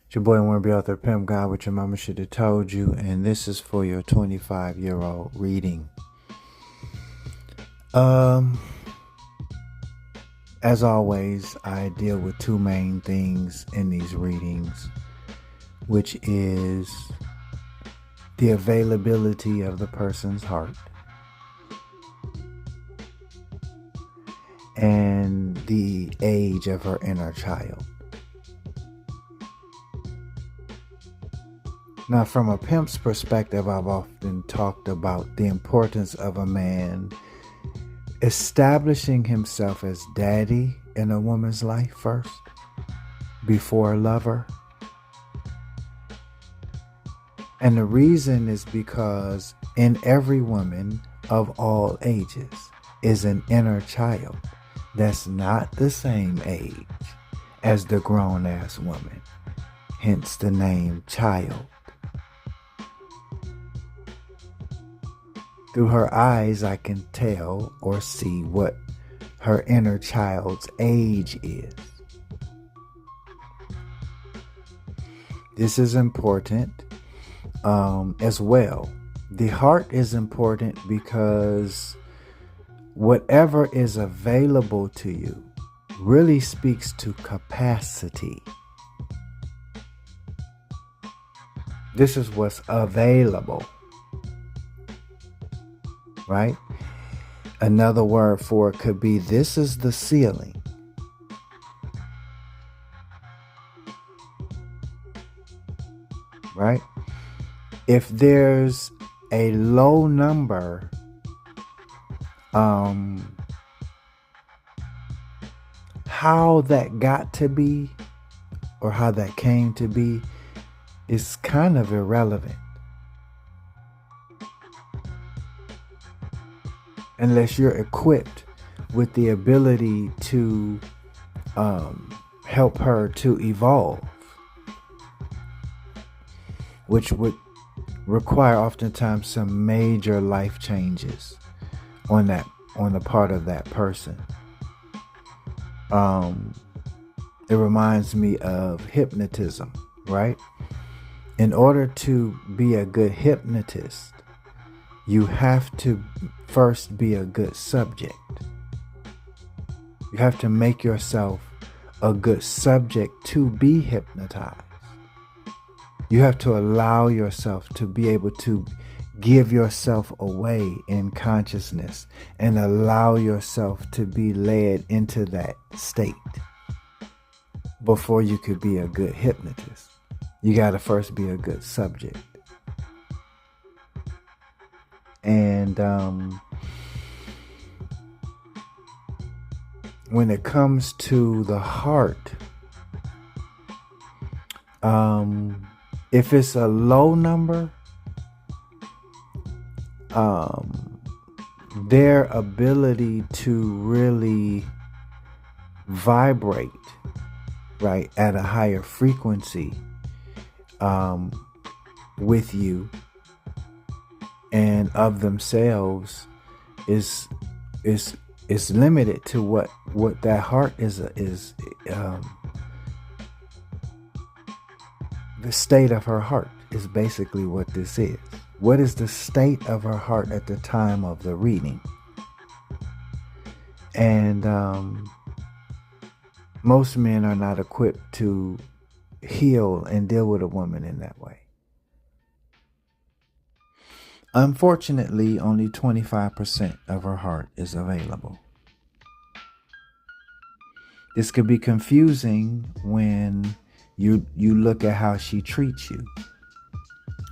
It's your boy Warren B. Author Pimp God, what your mama should have told you, and this is for your 25-year-old reading. Um, as always, I deal with two main things in these readings, which is the availability of the person's heart and the age of her inner child. Now, from a pimp's perspective, I've often talked about the importance of a man establishing himself as daddy in a woman's life first, before a lover. And the reason is because in every woman of all ages is an inner child that's not the same age as the grown-ass woman, hence the name child. Through her eyes, I can tell or see what her inner child's age is. This is important as well. The heart is important because whatever is available to you really speaks to capacity. This is what's available. Right? Another word for it could be this is the ceiling. Right? If there's a low number, how that got to be or how that came to be is kind of irrelevant. Unless you're equipped with the ability to help her to evolve, which would require oftentimes some major life changes on the part of that person. It reminds me of hypnotism, right? In order to be a good hypnotist, you have to first be a good subject. You have to make yourself a good subject to be hypnotized. You have to allow yourself to be able to give yourself away in consciousness and allow yourself to be led into that state before you could be a good hypnotist. You got to first be a good subject. And when it comes to the heart, if it's a low number, their ability to really vibrate, right, at a higher frequency with you and of themselves is limited to what that heart is the state of her heart is basically what this is. What is the state of her heart at the time of the reading? And most men are not equipped to heal and deal with a woman in that way. Unfortunately, only 25% of her heart is available. This could be confusing when you look at how she treats you,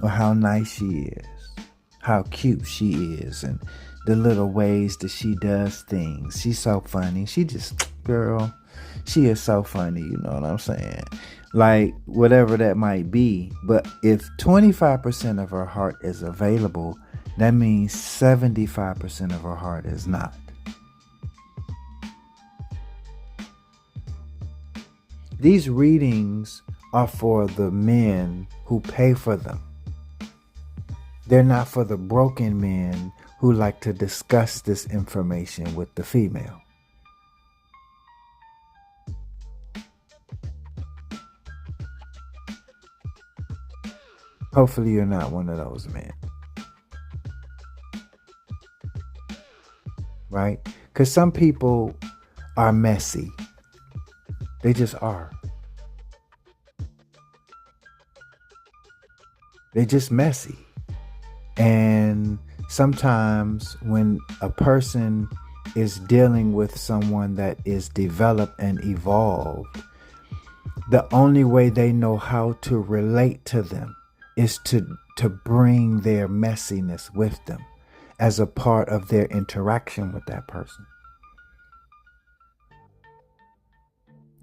or how nice she is, how cute she is, and the little ways that she does things. She's so funny. She is so funny, you know what I'm saying? Like, whatever that might be. But if 25% of her heart is available, that means 75% of her heart is not. These readings are for the men who pay for them. They're not for the broken men who like to discuss this information with the female. Hopefully you're not one of those men. Right? Because some people are messy. They just are. They're just messy. And sometimes when a person is dealing with someone that is developed and evolved, the only way they know how to relate to them is to bring their messiness with them as a part of their interaction with that person.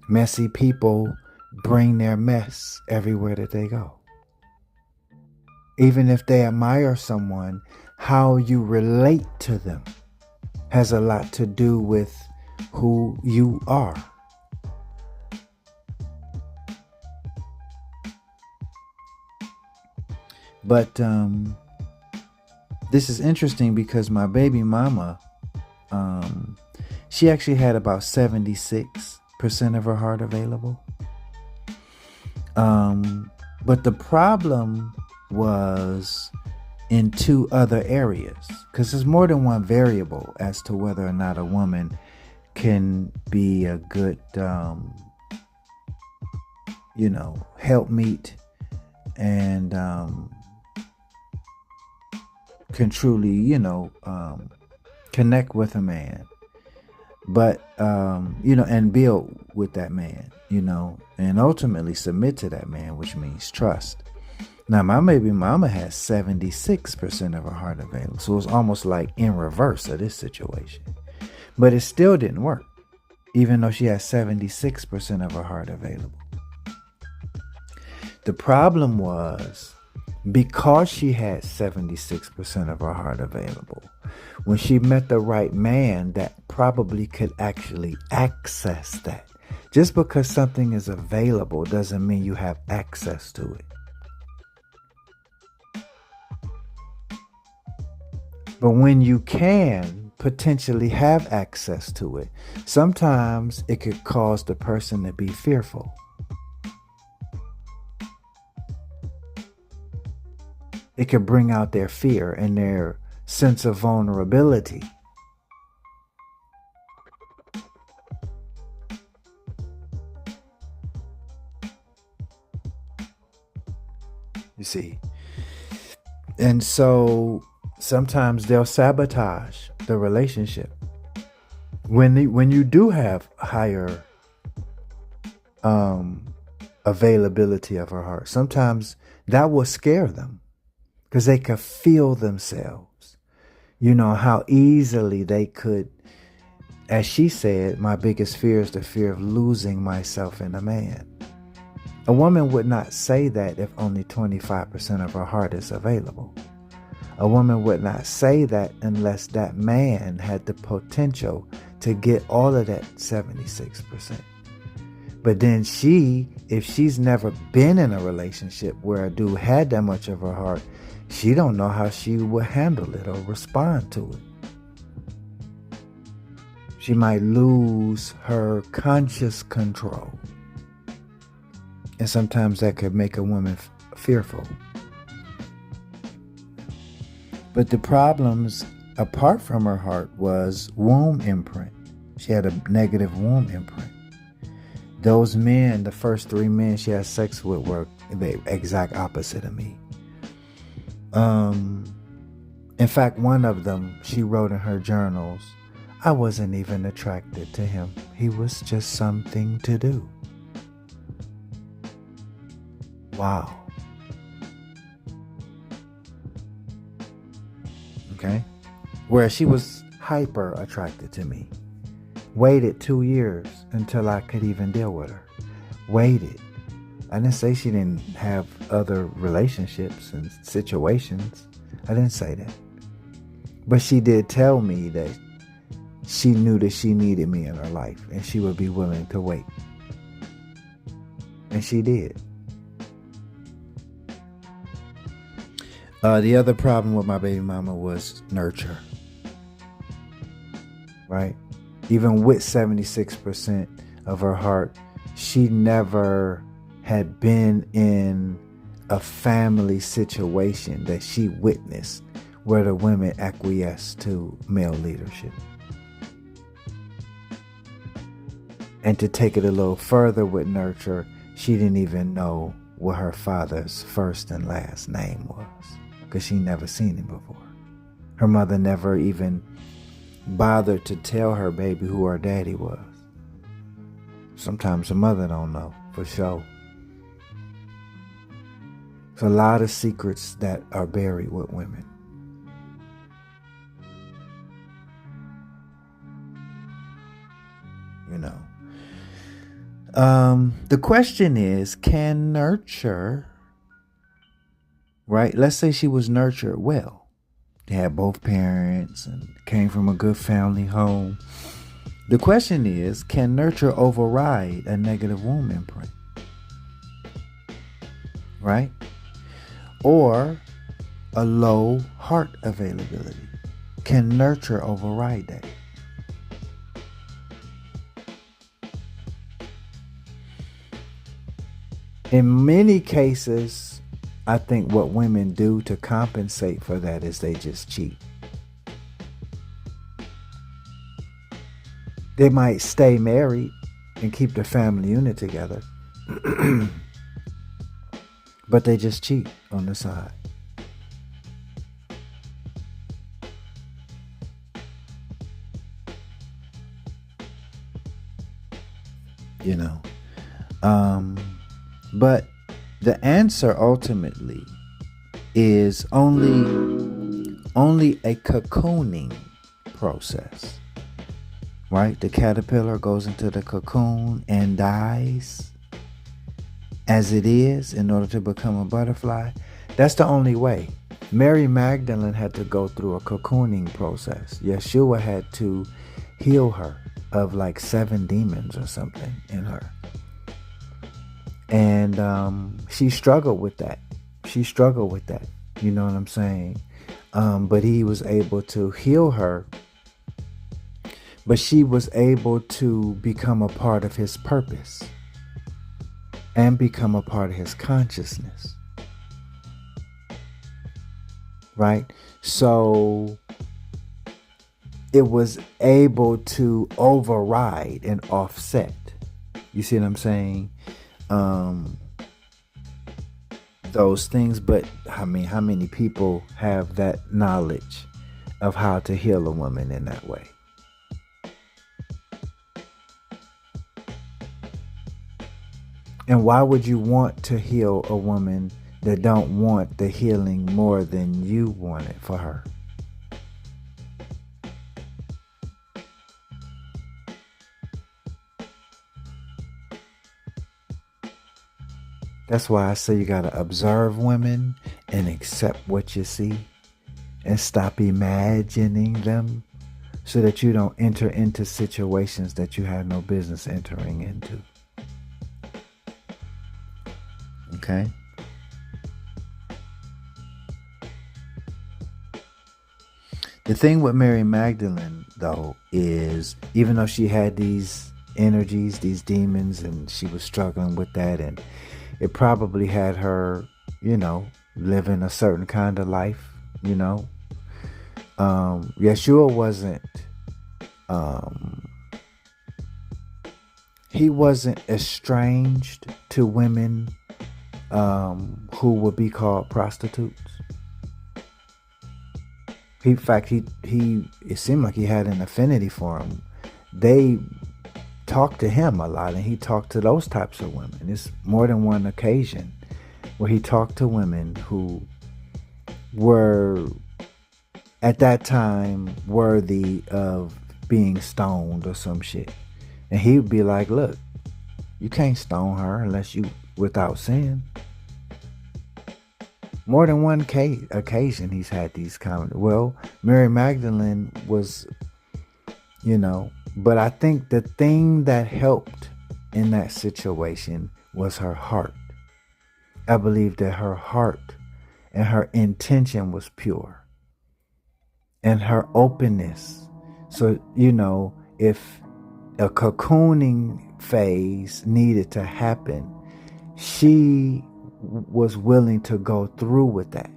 Messy people bring their mess everywhere that they go. Even if they admire someone, how you relate to them has a lot to do with who you are. But this is interesting because my baby mama, she actually had about 76% of her heart available. But the problem was in two other areas, because there's more than one variable as to whether or not a woman can be a good, helpmeet and can truly, connect with a man, but, and build with that man, and ultimately submit to that man, which means trust. Now, my baby mama has 76% of her heart available. So it's almost like in reverse of this situation. But it still didn't work, even though she has 76% of her heart available. The problem was, because she had 76% of her heart available, when she met the right man that probably could actually access that. Just because something is available doesn't mean you have access to it. But when you can potentially have access to it, sometimes it could cause the person to be fearful. It could bring out their fear and their sense of vulnerability. You see? And so sometimes they'll sabotage the relationship. When you do have higher availability of her heart, sometimes that will scare them because they could feel themselves. How easily they could, as she said, my biggest fear is the fear of losing myself in a man. A woman would not say that if only 25% of her heart is available. A woman would not say that unless that man had the potential to get all of that 76%. But then if she's never been in a relationship where a dude had that much of her heart, she don't know how she would handle it or respond to it. She might lose her conscious control. And sometimes that could make a woman fearful. But the problems apart from her heart was womb imprint. She had a negative womb imprint. Those men, the first 3 men she had sex with, were the exact opposite of me. In fact, one of them, she wrote in her journals, I wasn't even attracted to him. He was just something to do. Wow. Okay. Where she was hyper attracted to me. Waited 2 years until I could even deal with her. Waited. I didn't say she didn't have other relationships and situations. I didn't say that. But she did tell me that she knew that she needed me in her life and she would be willing to wait. And she did. The other problem with my baby mama was nurture. Right? Even with 76% of her heart, she never had been in a family situation that she witnessed where the women acquiesced to male leadership. And to take it a little further with nurture, she didn't even know what her father's first and last name was because she never seen him before. Her mother never even bothered to tell her baby who her daddy was. Sometimes the mother don't know for sure. There's a lot of secrets that are buried with women. You know. The question is, can nurture, right? Let's say she was nurtured well. They had both parents and came from a good family home. The question is, can nurture override a negative womb imprint? Right? Or a low heart availability. Can nurture override that? In many cases, I think what women do to compensate for that is they just cheat. They might stay married and keep the family unit together, but they just cheat on the side. You know. But the answer ultimately is only a cocooning process, right? The caterpillar goes into the cocoon and dies as it is in order to become a butterfly. That's the only way. Mary Magdalene had to go through a cocooning process. Yeshua had to heal her of like 7 demons or something in her. And she struggled with that. You know what I'm saying? But he was able to heal her. But she was able to become a part of his purpose and become a part of his consciousness. Right? So it was able to override and offset. You see what I'm saying? Those things, but I mean, how many people have that knowledge of how to heal a woman in that way? And why would you want to heal a woman that don't want the healing more than you want it for her? That's why I say you got to observe women and accept what you see and stop imagining them so that you don't enter into situations that you have no business entering into. Okay? The thing with Mary Magdalene, though, is even though she had these energies, these demons, and she was struggling with that, and it probably had her, living a certain kind of life, Yeshua wasn't, he wasn't estranged to women who would be called prostitutes. In fact, it seemed like he had an affinity for them. They talked to him a lot, and he talked to those types of women. It's more than one occasion where he talked to women who were at that time worthy of being stoned or some shit. And he would be like, look, you can't stone her unless you without sin. More than one occasion he's had these comments. Well, Mary Magdalene was, but I think the thing that helped in that situation was her heart. I believe that her heart and her intention was pure. And her openness. So, if a cocooning phase needed to happen, she was willing to go through with that.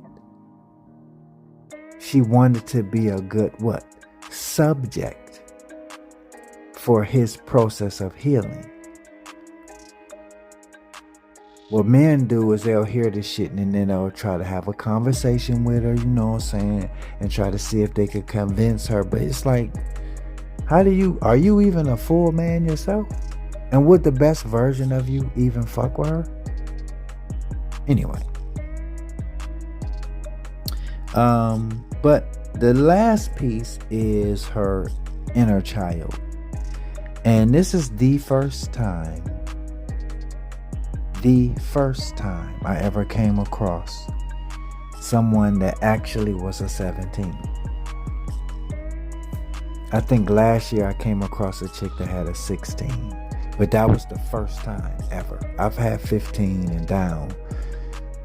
She wanted to be a good what? Subject for his process of healing. What men do is they'll hear this shit and then they'll try to have a conversation with her, you know what I'm saying, and try to see if they could convince her. But it's like, are you even a full man yourself? And would the best version of you even fuck with her? Anyway. But the last piece is her inner child. And this is the first time I ever came across someone that actually was a 17. I think last year I came across a chick that had a 16, but that was the first time ever. I've had 15 and down,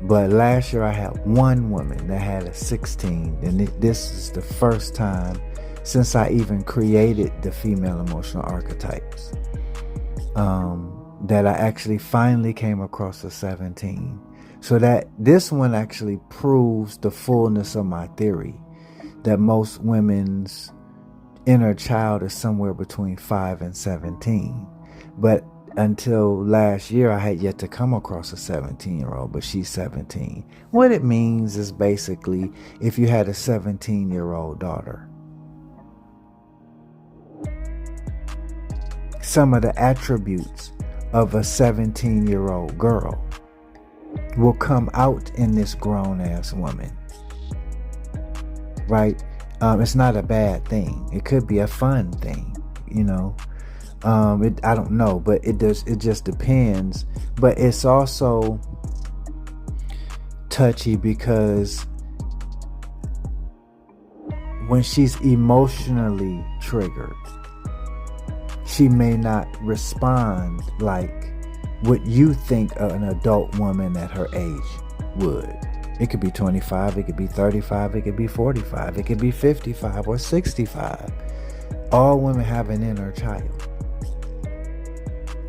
but last year I had one woman that had a 16, and this is the first time since I even created the female emotional archetypes that I actually finally came across a 17. So that this one actually proves the fullness of my theory that most women's inner child is somewhere between 5 and 17. But until last year, I had yet to come across a 17-year-old, but she's 17. What it means is basically if you had a 17-year-old daughter, some of the attributes of a 17-year-old girl will come out in this grown-ass woman, right? It's not a bad thing. It could be a fun thing, you know. I don't know, but it just depends. But it's also touchy because when she's emotionally triggered, she may not respond like what you think an adult woman at her age would. It could be 25, it could be 35, it could be 45, it could be 55 or 65. All women have an inner child.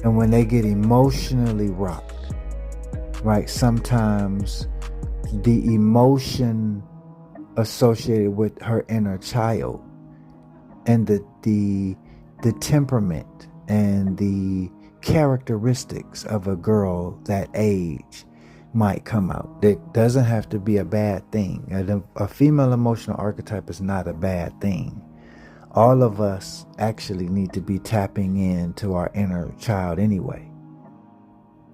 And when they get emotionally rocked, right, sometimes the emotion associated with her inner child and the temperament and the characteristics of a girl that age might come out. It doesn't have to be a bad thing. A female emotional archetype is not a bad thing. All of us actually need to be tapping into our inner child anyway.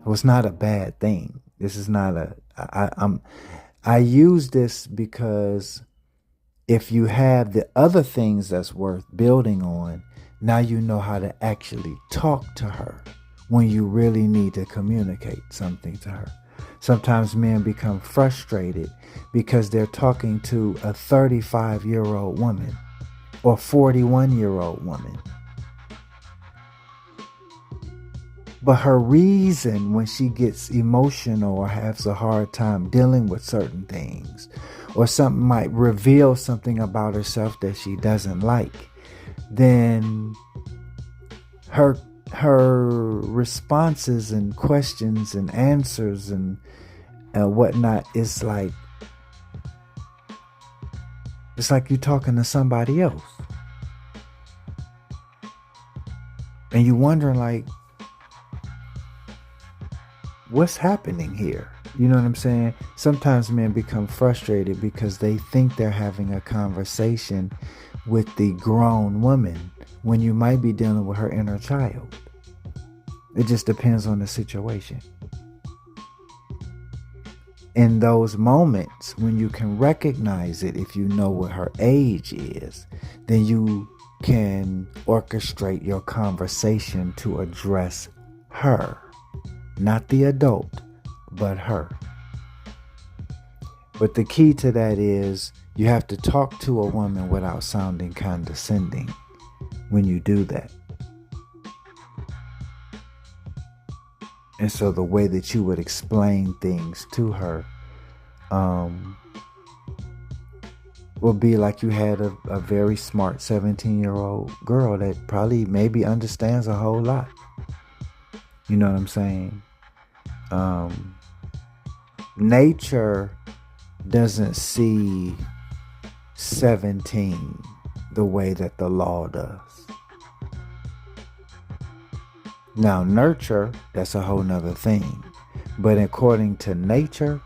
So it's not a bad thing. This is not I use this because if you have the other things that's worth building on, now you know how to actually talk to her when you really need to communicate something to her. Sometimes men become frustrated because they're talking to a 35-year-old woman or 41-year-old woman. But her reason when she gets emotional or has a hard time dealing with certain things, or something might reveal something about herself that she doesn't like, then her responses and questions and answers and whatnot is like, it's like you're talking to somebody else. And you're wondering like, what's happening here? You know what I'm saying? Sometimes men become frustrated because they think they're having a conversation with the grown woman when you might be dealing with her inner child. It just depends on the situation. In those moments when you can recognize it, if you know what her age is, then you can orchestrate your conversation to address her. Not the adult, but her. But the key to that is you have to talk to a woman without sounding condescending when you do that. And so the way that you would explain things to her will be like you had a very smart 17-year-old girl that probably maybe understands a whole lot. You know what I'm saying? nature doesn't see 17 the way that the law does. Now, nurture, that's a whole nother thing. But according to nature,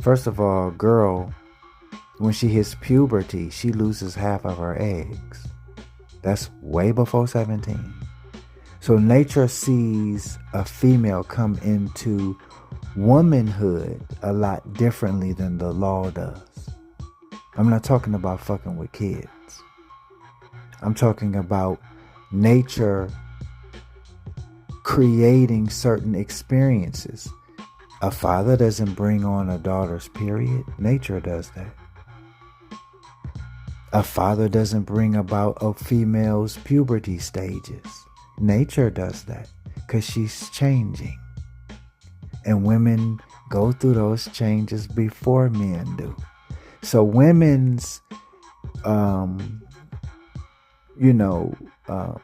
first of all, girl, when she hits puberty, she loses half of her eggs. That's way before 17. So nature sees a female come into womanhood a lot differently than the law does. I'm not talking about fucking with kids. I'm talking about nature creating certain experiences. A father doesn't bring on a daughter's period. Nature does that. A father doesn't bring about a female's puberty stages. Nature does that because she's changing. And women go through those changes before men do. So women's,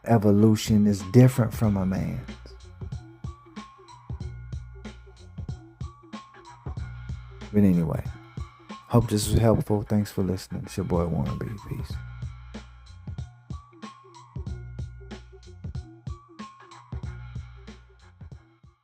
evolution is different from a man's. But anyway, hope this was helpful. Thanks for listening. It's your boy Warren B. Peace.